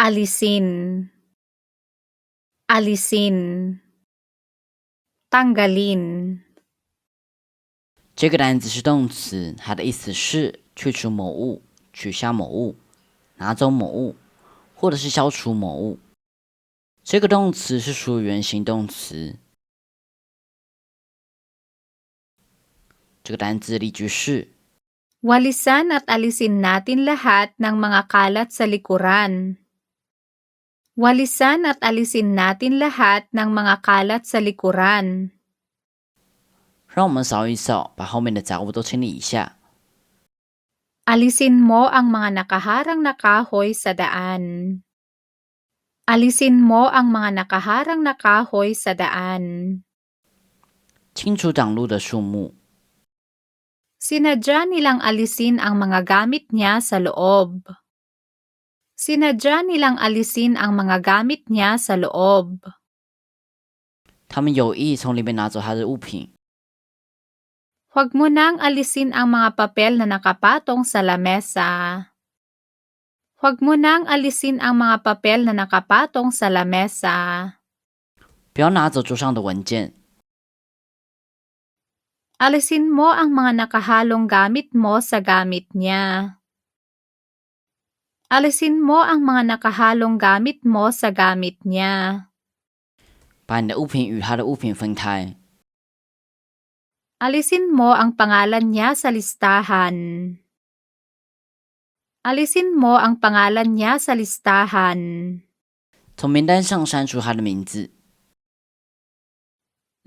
alisin, alisin, tanggalin.这个单词是动词，它的意思是去除某物、取消某物、拿走某物，或者是消除某物。这个动词是属于原形动词。这个单字例句是 Walisan at alisin natin lahat ng mga kalat sa likuran. Walisan at alisin natin lahat ng mga kalat sa likuran. 让我们扫一扫，把后面的杂物都清理一下。 Alisin mo ang mga nakaharang na kahoy sa daan. Alisin mo ang mga nakaharang na kahoy sa daan. 清除挡路的树木。 Sinadya nilang alisin ang mga gamit niya sa loob. Sinadya nilang alisin ang mga gamit niya sa loob. 他们有意从里面拿走他的物品。 Huwag mo nang alisin ang mga papel na nakapatong sa lamesa. Huwag mo nang alisin ang mga papel na nakapatong sa lamesa. 不要拿走桌上的文件。 Alisin mo ang mga nakahalong gamit mo sa gamit niya. Alisin mo ang mga nakahalong gamit mo sa gamit niya. 把你的物品与他的物品分开。 Alisin mo ang pangalan niya sa listahan. Alisin mo ang pangalan niya sa listahan. 从名单上删除他的名字。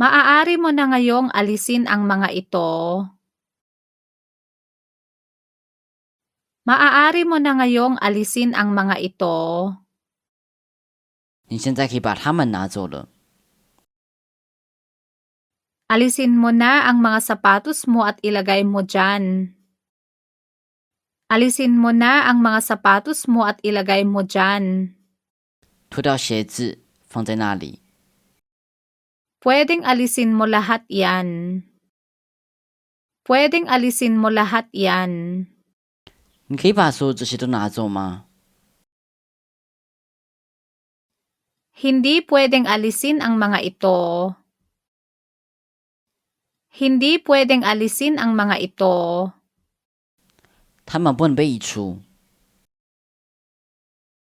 Maaari mo na ngayong alisin ang mga ito. Maaari mo na ngayong alisin ang mga ito. 你现在可以把它们拿走了。 Alisin mo na ang mga sapatos mo at ilagay mo dyan. Alisin mo na ang mga sapatos mo at ilagay mo dyan. 脱掉鞋子，放在那里。 Pwedeng alisin mo lahat yan. Pwedeng alisin mo lahat yan. 你可以把所有这些都拿走吗？ Hindi pwedeng alisin ang mga ito. Hindi pwedeng alisin ang mga ito. 它们不能被移除。